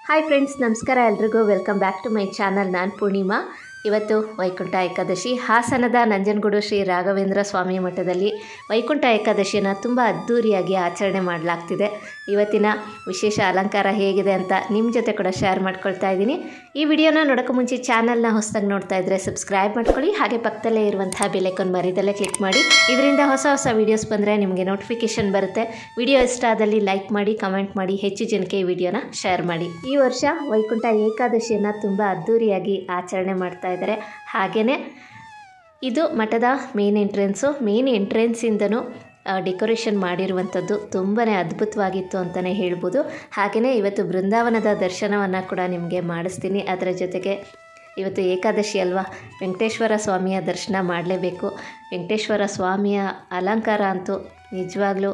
Hi friends, ನಮಸ್ಕಾರ ಎಲ್ರಿಗೂ. Welcome back to my channel. ನಾನು ಪೂರ್ಣಿಮಾ. ಇವತ್ತು ವೈಕುಂಠ ಏಕಾದಶಿ. ಹಾಸನದ ನಂಜನಗೂಡು ಶ್ರೀ ರಾಘವೇಂದ್ರ ಸ್ವಾಮಿ ಮಠದಲ್ಲಿ ವೈಕುಂಠ ಏಕಾದಶಿಯನ್ನು ತುಂಬ ಅದ್ಧೂರಿಯಾಗಿ ಆಚರಣೆ ಮಾಡಲಾಗ್ತಿದೆ. ಇವತ್ತಿನ ವಿಶೇಷ ಅಲಂಕಾರ ಹೇಗಿದೆ ಅಂತ ನಿಮ್ಮ ಜೊತೆ ಕೂಡ ಶೇರ್ ಮಾಡ್ಕೊಳ್ತಾ ಇದ್ದೀನಿ. ಈ ವಿಡಿಯೋನ ನೋಡೋಕ್ಕೂ ಮುಂಚೆ ಚಾನಲ್ನ ಹೊಸದಾಗಿ ನೋಡ್ತಾ ಇದ್ದರೆ ಸಬ್ಸ್ಕ್ರೈಬ್ ಮಾಡ್ಕೊಳ್ಳಿ. ಹಾಗೆ ಪಕ್ಕದಲ್ಲೇ ಇರುವಂತಹ ಬೆಲ್ ಐಕಾನ್ ಮರಿದಲ್ಲೇ ಕ್ಲಿಕ್ ಮಾಡಿ. ಇದರಿಂದ ಹೊಸ ವೀಡಿಯೋಸ್ ಬಂದರೆ ನಿಮಗೆ ನೋಟಿಫಿಕೇಷನ್ ಬರುತ್ತೆ. ವಿಡಿಯೋ ಇಷ್ಟ ಆದಲ್ಲಿ ಲೈಕ್ ಮಾಡಿ, ಕಮೆಂಟ್ ಮಾಡಿ, ಹೆಚ್ಚು ಜನಕ್ಕೆ ಈ ವಿಡಿಯೋನ ಶೇರ್ ಮಾಡಿ. ಈ ವರ್ಷ ವೈಕುಂಠ ಏಕಾದಶಿಯನ್ನು ತುಂಬ ಅದ್ಧೂರಿಯಾಗಿ ಆಚರಣೆ ಮಾಡ್ತಾ ಇದ್ದಾರೆ. ಹಾಗೆಯೇ ಇದು ಮಠದ ಮೇನ್ ಎಂಟ್ರೆನ್ಸಿಂದನೂ ಡೆಕೋರೇಷನ್ ಮಾಡಿರುವಂಥದ್ದು ತುಂಬಾ ಅದ್ಭುತವಾಗಿತ್ತು ಅಂತಲೇ ಹೇಳ್ಬೋದು. ಹಾಗೆಯೇ ಇವತ್ತು ಬೃಂದಾವನದ ದರ್ಶನವನ್ನು ಕೂಡ ನಿಮಗೆ ಮಾಡಿಸ್ತೀನಿ. ಅದರ ಜೊತೆಗೆ ಇವತ್ತು ಏಕಾದಶಿ ಅಲ್ವಾ, ವೆಂಕಟೇಶ್ವರ ಸ್ವಾಮಿಯ ದರ್ಶನ ಮಾಡಲೇಬೇಕು. ವೆಂಕಟೇಶ್ವರ ಸ್ವಾಮಿಯ ಅಲಂಕಾರ ಅಂತೂ ನಿಜವಾಗ್ಲೂ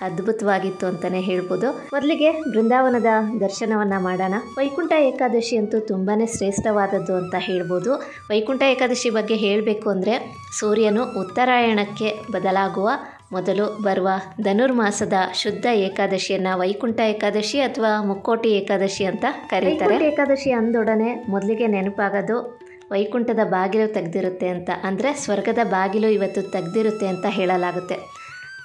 ಅದ್ಭುತವಾಗಿತ್ತು ಅಂತಲೇ ಹೇಳ್ಬೋದು. ಮೊದಲಿಗೆ ಬೃಂದಾವನದ ದರ್ಶನವನ್ನು ಮಾಡೋಣ. ವೈಕುಂಠ ಏಕಾದಶಿ ಅಂತೂ ತುಂಬಾ ಶ್ರೇಷ್ಠವಾದದ್ದು ಅಂತ ಹೇಳ್ಬೋದು. ವೈಕುಂಠ ಏಕಾದಶಿ ಬಗ್ಗೆ ಹೇಳಬೇಕು ಅಂದರೆ, ಸೂರ್ಯನು ಉತ್ತರಾಯಣಕ್ಕೆ ಬದಲಾಗುವ ಮೊದಲು ಬರುವ ಧನುರ್ಮಾಸದ ಶುದ್ಧ ಏಕಾದಶಿಯನ್ನು ವೈಕುಂಠ ಏಕಾದಶಿ ಅಥವಾ ಮುಕ್ಕೋಟಿ ಏಕಾದಶಿ ಅಂತ ಕರೀತಾರೆ. ಏಕಾದಶಿ ಅಂದೊಡನೆ ಮೊದಲಿಗೆ ನೆನಪಾಗೋದು ವೈಕುಂಠದ ಬಾಗಿಲು ತೆಗೆದಿರುತ್ತೆ ಅಂತ, ಅಂದರೆ ಸ್ವರ್ಗದ ಬಾಗಿಲು ಇವತ್ತು ತೆಗೆದಿರುತ್ತೆ ಅಂತ ಹೇಳಲಾಗುತ್ತೆ.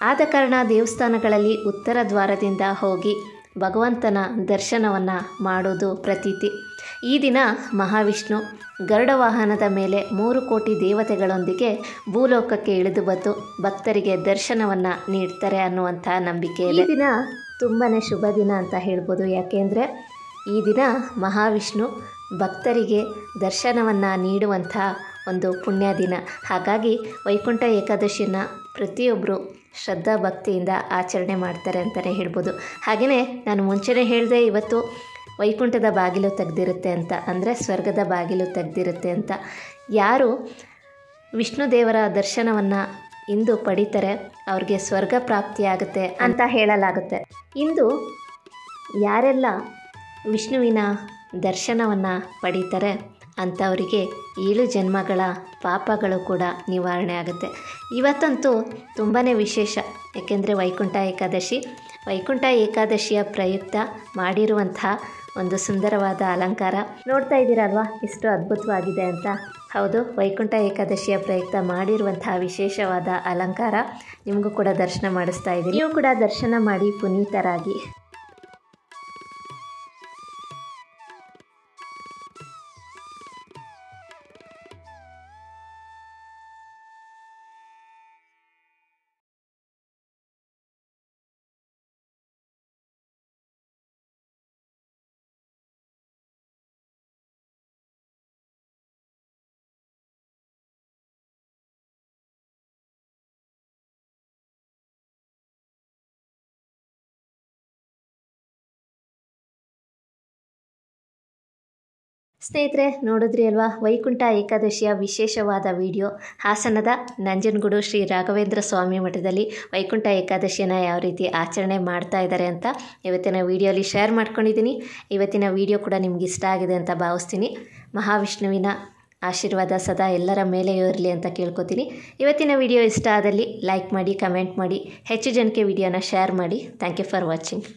ಆದ ಕಾರಣ ದೇವಸ್ಥಾನಗಳಲ್ಲಿ ಉತ್ತರ ದ್ವಾರದಿಂದ ಹೋಗಿ ಭಗವಂತನ ದರ್ಶನವನ್ನು ಮಾಡೋದು ಪ್ರತೀತಿ. ಈ ದಿನ ಮಹಾವಿಷ್ಣು ಗರುಡ ವಾಹನದ ಮೇಲೆ 3 ಕೋಟಿ ದೇವತೆಗಳೊಂದಿಗೆ ಭೂಲೋಕಕ್ಕೆ ಇಳಿದು ಬಂದು ಭಕ್ತರಿಗೆ ದರ್ಶನವನ್ನು ನೀಡ್ತಾರೆ ಅನ್ನುವಂಥ ನಂಬಿಕೆ ಇದೆ. ಈ ದಿನ ತುಂಬಾ ಶುಭ ದಿನ ಅಂತ ಹೇಳ್ಬೋದು. ಯಾಕೆಂದರೆ ಈ ದಿನ ಮಹಾವಿಷ್ಣು ಭಕ್ತರಿಗೆ ದರ್ಶನವನ್ನು ನೀಡುವಂಥ ಒಂದು ಪುಣ್ಯ ದಿನ. ಹಾಗಾಗಿ ವೈಕುಂಠ ಏಕಾದಶಿಯನ್ನು ಪ್ರತಿಯೊಬ್ಬರು ಶ್ರದ್ಧಾ ಭಕ್ತಿಯಿಂದ ಆಚರಣೆ ಮಾಡ್ತಾರೆ ಅಂತಲೇ ಹೇಳ್ಬೋದು. ಹಾಗೆಯೇ ನಾನು ಮುಂಚೆನೇ ಹೇಳಿದೆ, ಇವತ್ತು ವೈಕುಂಠದ ಬಾಗಿಲು ತೆಗೆದಿರುತ್ತೆ ಅಂತ, ಅಂದರೆ ಸ್ವರ್ಗದ ಬಾಗಿಲು ತೆಗೆದಿರುತ್ತೆ ಅಂತ. ಯಾರು ವಿಷ್ಣು ದೇವರ ದರ್ಶನವನ್ನು ಇಂದು ಪಡಿತಾರೆ ಅವ್ರಿಗೆ ಸ್ವರ್ಗ ಪ್ರಾಪ್ತಿಯಾಗುತ್ತೆ ಅಂತ ಹೇಳಲಾಗುತ್ತೆ. ಇಂದು ಯಾರೆಲ್ಲ ವಿಷ್ಣುವಿನ ದರ್ಶನವನ್ನು ಪಡೀತಾರೆ ಅಂಥವರಿಗೆ 7 ಜನ್ಮಗಳ ಪಾಪಗಳು ಕೂಡ ನಿವಾರಣೆ ಆಗುತ್ತೆ. ಇವತ್ತಂತೂ ತುಂಬಾ ವಿಶೇಷ, ಏಕೆಂದರೆ ವೈಕುಂಠ ಏಕಾದಶಿಯ ಪ್ರಯುಕ್ತ ಮಾಡಿರುವಂತಹ ಒಂದು ಸುಂದರವಾದ ಅಲಂಕಾರ ನೋಡ್ತಾ ಇದ್ದೀರಲ್ವಾ, ಎಷ್ಟು ಅದ್ಭುತವಾಗಿದೆ ಅಂತ. ಹೌದು, ವೈಕುಂಠ ಏಕಾದಶಿಯ ಪ್ರಯುಕ್ತ ಮಾಡಿರುವಂತಹ ವಿಶೇಷವಾದ ಅಲಂಕಾರ ನಿಮಗೂ ಕೂಡ ದರ್ಶನ ಮಾಡಿಸ್ತಾ ಇದ್ದೀನಿ. ನೀವು ಕೂಡ ದರ್ಶನ ಮಾಡಿ ಪುನೀತರಾಗಿ. ಸ್ನೇಹಿತರೆ, ನೋಡಿದ್ರಿ ಅಲ್ವಾ ವೈಕುಂಠ ಏಕಾದಶಿಯ ವಿಶೇಷವಾದ ವಿಡಿಯೋ. ಹಾಸನದ ನಂಜನಗೂಡು ಶ್ರೀ ರಾಘವೇಂದ್ರ ಸ್ವಾಮಿ ಮಠದಲ್ಲಿ ವೈಕುಂಠ ಏಕಾದಶಿಯನ್ನು ಯಾವ ರೀತಿ ಆಚರಣೆ ಮಾಡ್ತಾ ಇದ್ದಾರೆ ಅಂತ ಇವತ್ತಿನ ವಿಡಿಯೋಲಿ ಶೇರ್ ಮಾಡ್ಕೊಂಡಿದ್ದೀನಿ. ಇವತ್ತಿನ ವಿಡಿಯೋ ಕೂಡ ನಿಮ್ಗೆ ಇಷ್ಟ ಆಗಿದೆ ಅಂತ ಭಾವಿಸ್ತೀನಿ. ಮಹಾವಿಷ್ಣುವಿನ ಆಶೀರ್ವಾದ ಸದಾ ಎಲ್ಲರ ಮೇಲೆಯೂ ಇರಲಿ ಅಂತ ಕೇಳ್ಕೊತೀನಿ. ಇವತ್ತಿನ ವಿಡಿಯೋ ಇಷ್ಟ ಆದಲ್ಲಿ ಲೈಕ್ ಮಾಡಿ, ಕಮೆಂಟ್ ಮಾಡಿ, ಹೆಚ್ಚು ಜನಕ್ಕೆ ವಿಡಿಯೋನ ಶೇರ್ ಮಾಡಿ. Thank you for watching.